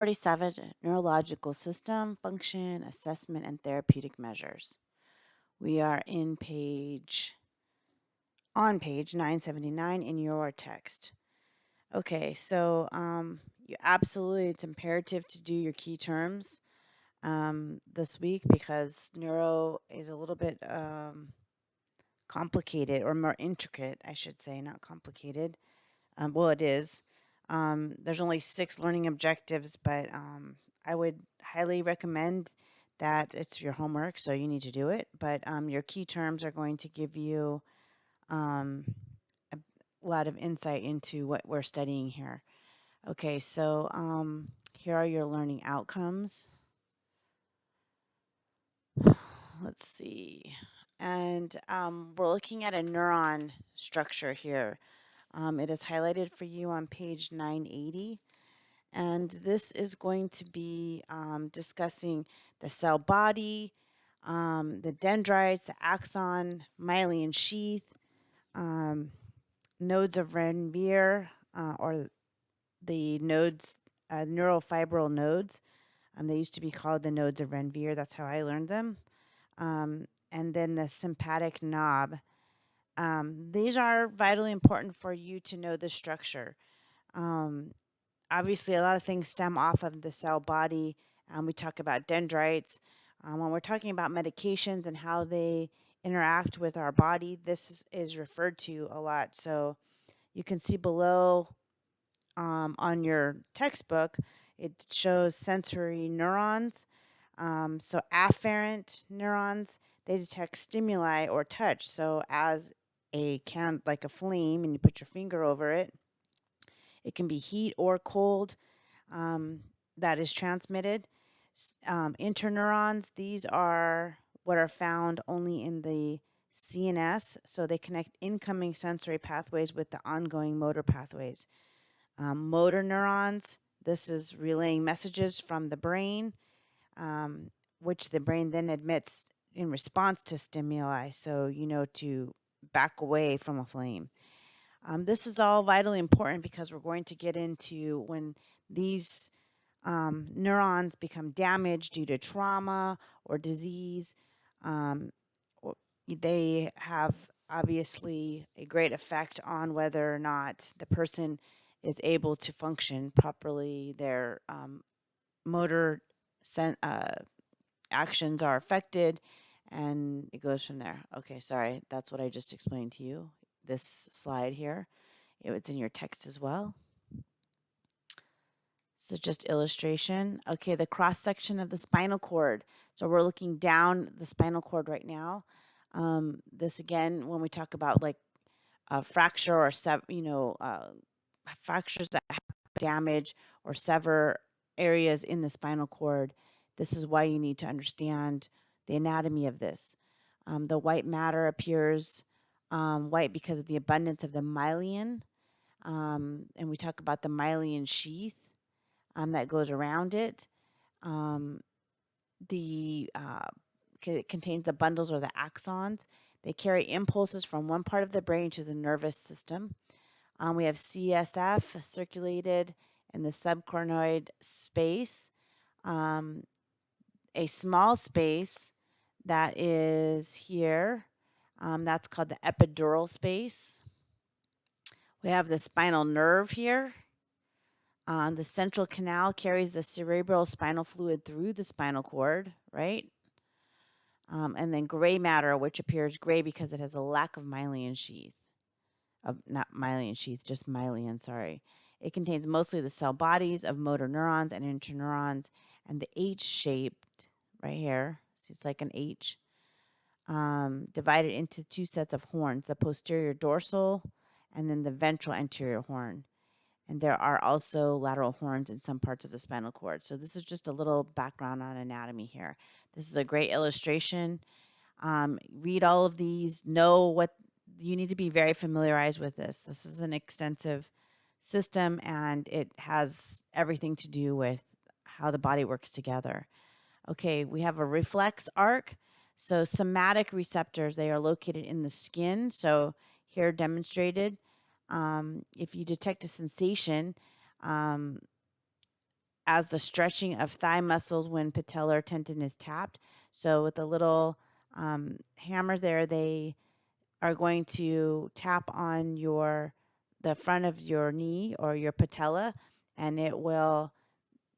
47, Neurological System, Function, Assessment, and Therapeutic Measures. We are on page 979 in your text. Okay, so it's imperative to do your key terms this week because neuro is a little bit complicated, or more intricate, I should say, not complicated. Well, it is. There's only 6 learning objectives, but I would highly recommend that it's your homework, so you need to do it. But your key terms are going to give you a lot of insight into what we're studying here. Okay, so here are your learning outcomes. Let's see. And we're looking at a neuron structure here. It is highlighted for you on page 980. And this is going to be discussing the cell body, the dendrites, the axon, myelin sheath, nodes of Ranvier, or the nodes, neurofibril nodes. They used to be called the nodes of Ranvier. That's how I learned them. And then the sympathetic knob. These are vitally important for you to know the structure. Obviously, a lot of things stem off of the cell body. We talk about dendrites. When we're talking about medications and how they interact with our body, this is referred to a lot. So you can see below on your textbook, it shows sensory neurons. So afferent neurons, they detect stimuli or touch. So as like a flame, and you put your finger over it, it can be heat or cold that is transmitted. Interneurons, these are what are found only in the CNS, so they connect incoming sensory pathways with the ongoing motor pathways. Motor neurons, this is relaying messages from the brain, which the brain then admits in response to stimuli, so you know to back away from a flame. This is all vitally important because we're going to get into when these neurons become damaged due to trauma or disease. Or they have obviously a great effect on whether or not the person is able to function properly. Their motor actions are affected, and it goes from there. Okay, sorry, that's what I just explained to you. This slide here, it's in your text as well. So just illustration. Okay, the cross section of the spinal cord. So we're looking down the spinal cord right now. This again, when we talk about like a fracture or fractures that have damage or sever areas in the spinal cord, this is why you need to understand the anatomy of this. The white matter appears white because of the abundance of the myelin, and we talk about the myelin sheath that goes around it. It contains the bundles or the axons. They carry impulses from one part of the brain to the nervous system. We have CSF circulated in the subchronoid space. A small space that is here, that's called the epidural space. We have the spinal nerve here. The central canal carries the cerebral spinal fluid through the spinal cord, right? And then gray matter, which appears gray because it has a lack of myelin sheath. Not myelin sheath, just myelin, sorry. It contains mostly the cell bodies of motor neurons and interneurons, and the H-shaped right here, see it's like an H, divided into 2 sets of horns, the posterior dorsal and then the ventral anterior horn. And there are also lateral horns in some parts of the spinal cord. So this is just a little background on anatomy here. This is a great illustration. Read all of these, know what you need to be very familiarized with this. This is an extensive system, and it has everything to do with how the body works together. Okay, we have a reflex arc. So somatic receptors, they are located in the skin. So here demonstrated. If you detect a sensation as the stretching of thigh muscles when patellar tendon is tapped. So with a little hammer there, they are going to tap on the front of your knee or your patella, and it will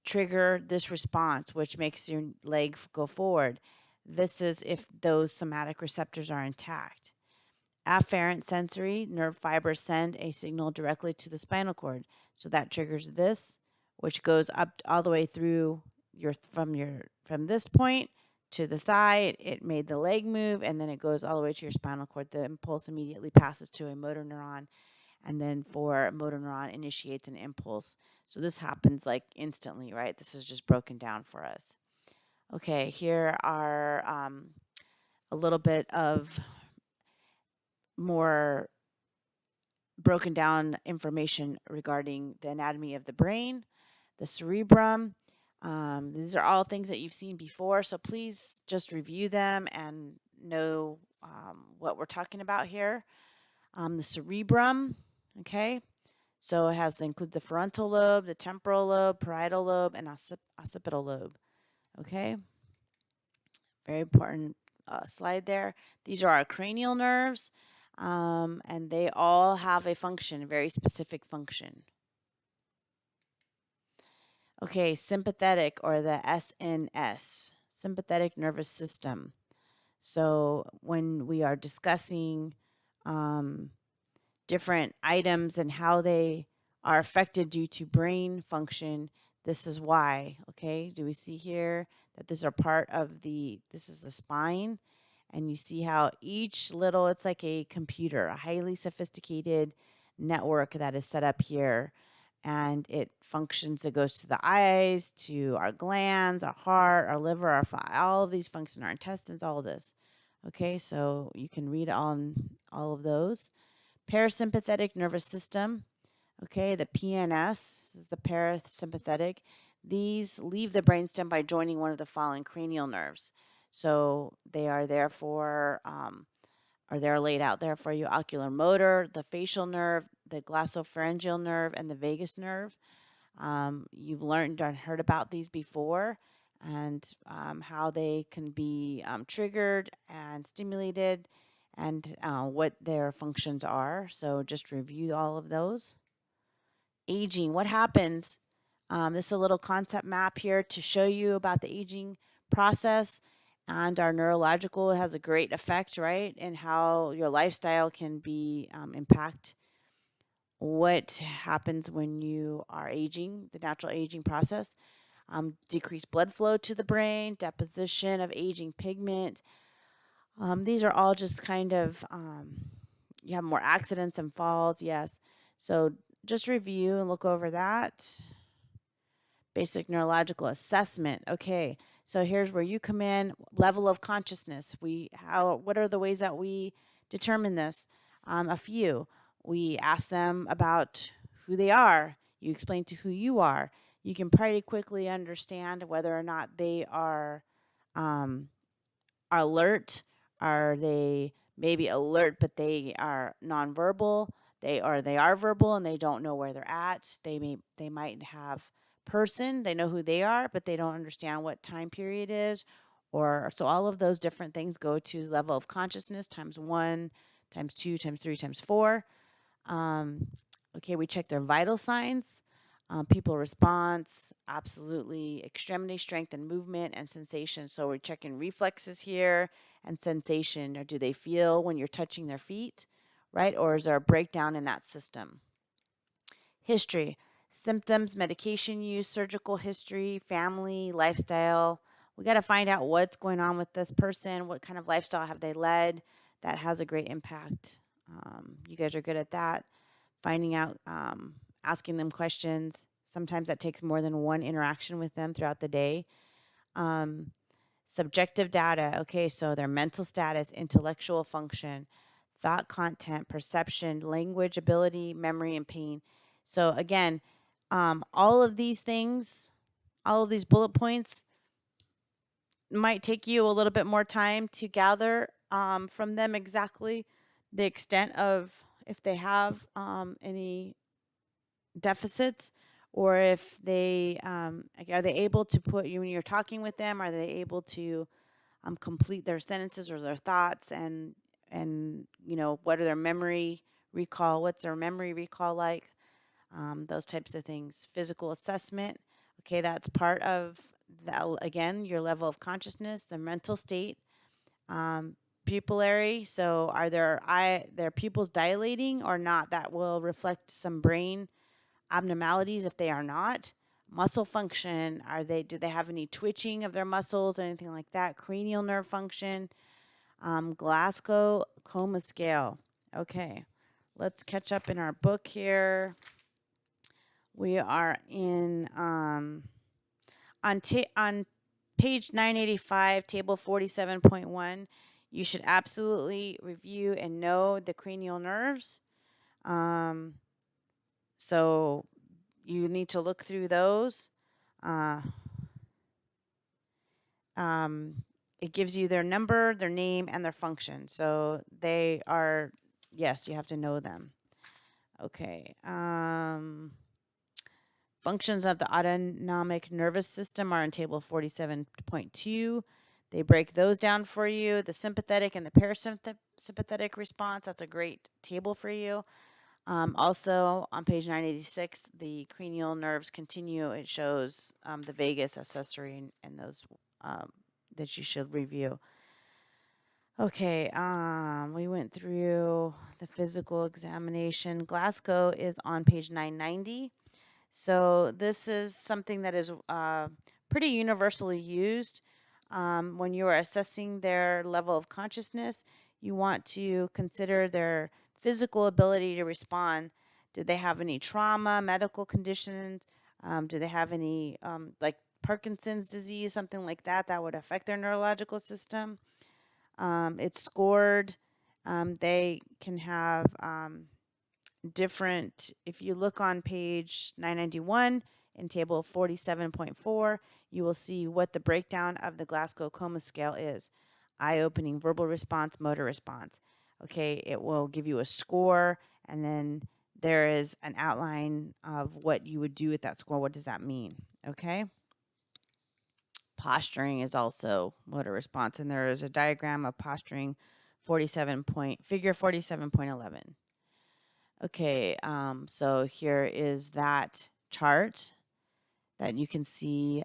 trigger this response, which makes your leg go forward. This is if those somatic receptors are intact. Afferent sensory nerve fibers send a signal directly to the spinal cord. So that triggers this, which goes up all the way through from this point to the thigh. It made the leg move, and then it goes all the way to your spinal cord. The impulse immediately passes to a motor neuron, and then for a motor neuron initiates an impulse. So this happens like instantly, right? This is just broken down for us. Okay, here are a little bit of more broken down information regarding the anatomy of the brain, the cerebrum. These are all things that you've seen before, so please just review them and know what we're talking about here. The cerebrum, okay, so includes the frontal lobe, the temporal lobe, parietal lobe, and occipital lobe. Okay, very important slide there. These are our cranial nerves, and they all have a function, a very specific function. Okay, sympathetic, or the SNS, sympathetic nervous system. So when we are discussing different items and how they are affected due to brain function, this is why. Okay, do we see here that these are part of this is the spine, and you see how each little, it's like a computer, a highly sophisticated network that is set up here, and it functions. It goes to the eyes, to our glands, our heart, our liver, all of these functions, our intestines, all of this. Okay, so you can read on all of those. Parasympathetic nervous system, okay, the PNS, this is the parasympathetic. These leave the brainstem by joining one of the following cranial nerves. So they are therefore, or they're laid out there for you: ocular motor, the facial nerve, the glossopharyngeal nerve, and the vagus nerve. You've learned and heard about these before, and how they can be triggered and stimulated, and what their functions are. So just review all of those. Aging, what happens? This is a little concept map here to show you about the aging process, and our neurological has a great effect, right? And how your lifestyle can be impact what happens when you are aging, the natural aging process. Decreased blood flow to the brain, deposition of aging pigment. These are all just kind of, you have more accidents and falls, yes. So just review and look over that. Basic neurological assessment. Okay, so here's where you come in. Level of consciousness. What are the ways that we determine this? A few. We ask them about who they are. You explain to who you are. You can pretty quickly understand whether or not they are alert. Are they maybe alert, but they are nonverbal? They are verbal and they don't know where they're at. They might have person. They know who they are, but they don't understand what time period is. Or so all of those different things go to level of consciousness times 1, times 2, times 3, times 4. Okay, we check their vital signs. Pupil response, absolutely. Extremity strength and movement and sensation. So we're checking reflexes here and sensation. Or do they feel when you're touching their feet, right? Or is there a breakdown in that system? History, symptoms, medication use, surgical history, family, lifestyle. We got to find out what's going on with this person. What kind of lifestyle have they led? That has a great impact. You guys are good at that. Finding out, asking them questions. Sometimes that takes more than one interaction with them throughout the day. Subjective data. Okay, so their mental status, intellectual function, thought content, perception, language ability, memory, and pain. So again, all of these things, all of these bullet points might take you a little bit more time to gather from them exactly the extent of if they have any deficits or if they are they able to put you when you're talking with them, are they able to complete their sentences or their thoughts, and what are their memory recall, what's their memory recall like, those types of things. Physical assessment, okay, that's part of that, again, your level of consciousness, the mental state. um, Pupillary, so are their pupils dilating or not? That will reflect some brain abnormalities if they are not. Muscle function, do they have any twitching of their muscles or anything like that? Cranial nerve function. Glasgow Coma scale. Okay, let's catch up in our book here. We are in on page 985, table 47.1. You should absolutely review and know the cranial nerves. So you need to look through those. Uh, it gives you their number, their name, and their function. So they are, yes, you have to know them. Okay. Functions of the autonomic nervous system are in table 47.2. They break those down for you. The sympathetic and the parasympathetic response, that's a great table for you. Also, on page 986, the cranial nerves continue. It shows the vagus, accessory, and those that you should review. Okay, we went through the physical examination. Glasgow is on page 990. So this is something that is pretty universally used. When you are assessing their level of consciousness, you want to consider their physical ability to respond. Did they have any trauma, medical conditions? Do they have any like Parkinson's disease, something like that, that would affect their neurological system? It's scored. They can have different, if you look on page 991 in table 47.4, you will see what the breakdown of the Glasgow Coma scale is. Eye-opening, verbal response, motor response. Okay, it will give you a score, and then there is an outline of what you would do with that score. What does that mean? Okay. Posturing is also motor response, and there is a diagram of posturing figure 47.11. Okay, so here is that chart that you can see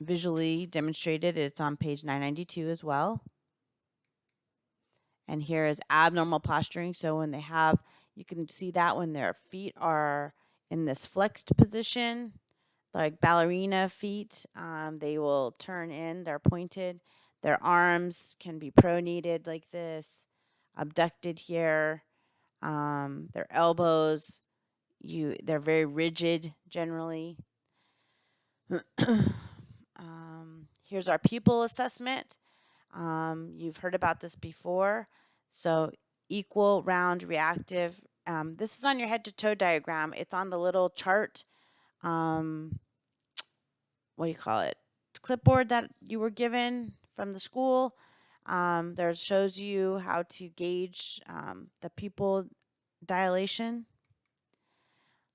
visually demonstrated. It's on page 992 as well. And here is abnormal posturing. So when they have, you can see that when their feet are in this flexed position, like ballerina feet, they will turn in, they're pointed. Their arms can be pronated like this, abducted here. Their elbows, they're very rigid generally. Here's our pupil assessment. You've heard about this before. So equal, round, reactive. This is on your head to toe diagram. It's on the little chart. What do you call it? Clipboard that you were given from the school. There shows you how to gauge the pupil dilation.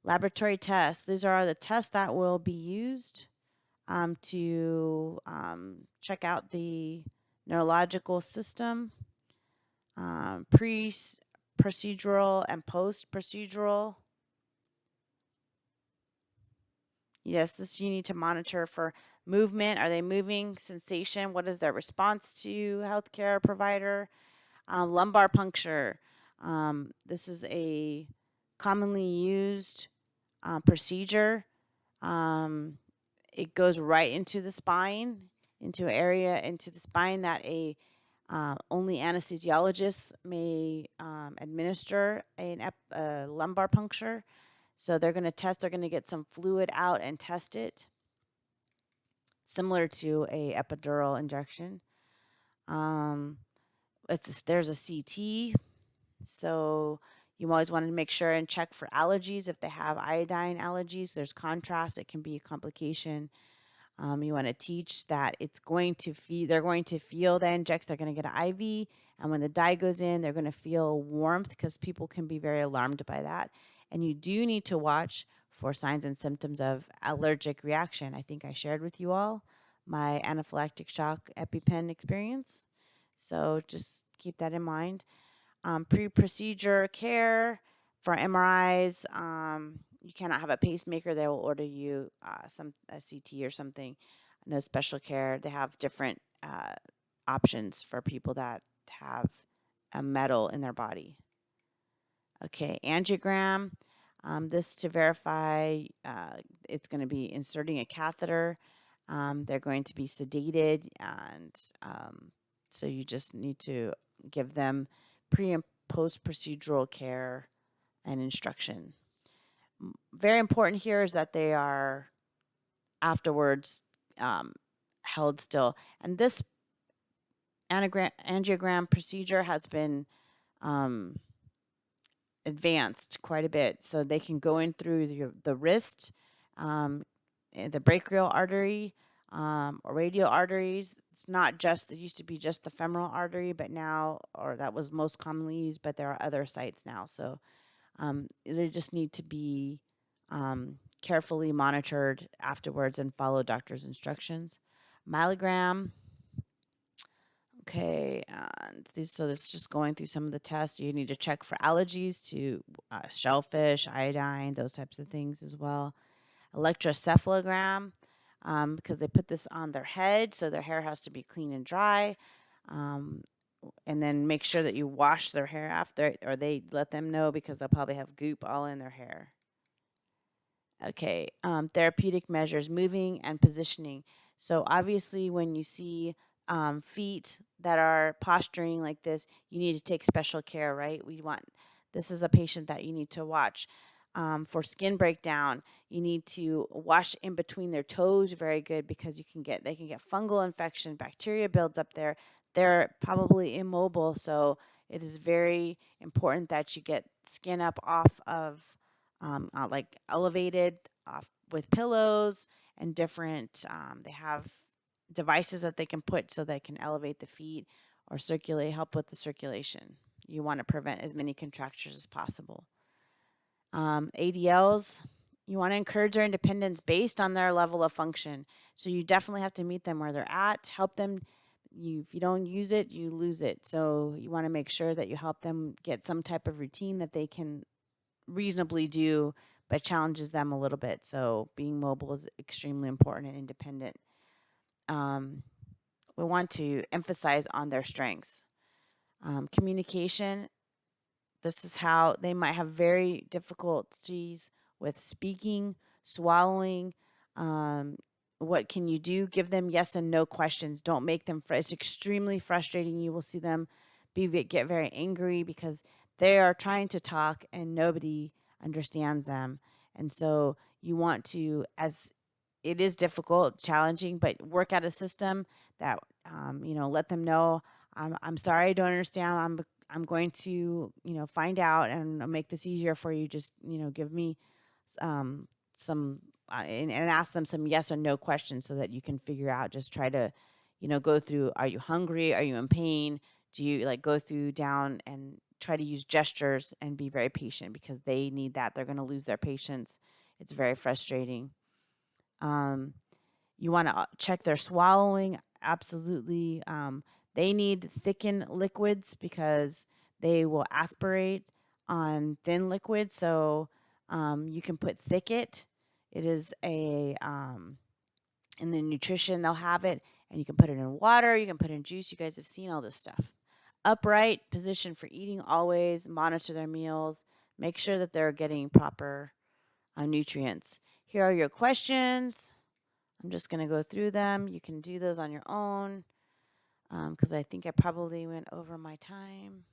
Laboratory tests. These are the tests that will be used to check out the neurological system, pre-procedural and post-procedural. Yes, this you need to monitor for movement. Are they moving? Sensation. What is their response to healthcare provider? Lumbar puncture. This is a commonly used procedure. It goes right into the spine, into an area into the spine that only anesthesiologists may administer a lumbar puncture. So they're going to test, they're going to get some fluid out and test it, similar to a epidural injection. There's a CT, so you always want to make sure and check for allergies. If they have iodine allergies, there's contrast. It can be a complication. You want to teach that they're going to feel the injection. They're going to get an IV, and when the dye goes in, they're going to feel warmth because people can be very alarmed by that. And you do need to watch for signs and symptoms of allergic reaction. I think I shared with you all my anaphylactic shock EpiPen experience. So just keep that in mind. Pre-procedure care for MRIs. You cannot have a pacemaker. They will order you a CT or something. No special care. They have different options for people that have a metal in their body. Okay, angiogram. This to verify it's going to be inserting a catheter. They're going to be sedated, and so you just need to give them pre and post procedural care and instruction. Very important here is that they are afterwards held still. And this angiogram procedure has been advanced quite a bit. So they can go in through the wrist, the brachial artery, or radial arteries. It's not just, it used to be just the femoral artery, but now, or that was most commonly used, but there are other sites now. So they just need to be carefully monitored afterwards and follow doctor's instructions. Myelogram. Okay, and so this is just going through some of the tests. You need to check for allergies to shellfish, iodine, those types of things as well. Electroencephalogram, because they put this on their head, so their hair has to be clean and dry. And then make sure that you wash their hair after, or they let them know because they'll probably have goop all in their hair. Okay, therapeutic measures, moving and positioning. So obviously when you see feet that are posturing like this, you need to take special care, right? This is a patient that you need to watch. For skin breakdown, you need to wash in between their toes very good because they can get fungal infection, bacteria builds up there. They're probably immobile, so it is very important that you get skin up off of like elevated with pillows and different, they have devices that they can put so they can elevate the feet or help with the circulation. You want to prevent as many contractures as possible. ADLs, you want to encourage their independence based on their level of function. So you definitely have to meet them where they're at, help them. If you don't use it, you lose it. So you want to make sure that you help them get some type of routine that they can reasonably do, but challenges them a little bit. So being mobile is extremely important and independent. We want to emphasize on their strengths. Communication, this is how they might have very difficulties with speaking, swallowing. What can you do? Give them yes and no questions. Don't make them, it's extremely frustrating. You will see them get very angry because they are trying to talk and nobody understands them. And so you want to, as it is difficult, challenging, but work out a system that, let them know, I'm sorry, I don't understand. I'm going to, find out and make this easier for you. Just, give me some, and ask them some yes or no questions so that you can figure out, just try to, go through, are you hungry? Are you in pain? Do you go through down and try to use gestures and be very patient because they need that. They're going to lose their patience. It's very frustrating. You want to check their swallowing. Absolutely. They need thickened liquids because they will aspirate on thin liquids. So you can put Thicket. It is in the nutrition, they'll have it, and you can put it in water. You can put it in juice. You guys have seen all this stuff. Upright position for eating always. Monitor their meals. Make sure that they're getting proper nutrients. Here are your questions. I'm just going to go through them. You can do those on your own because I think I probably went over my time.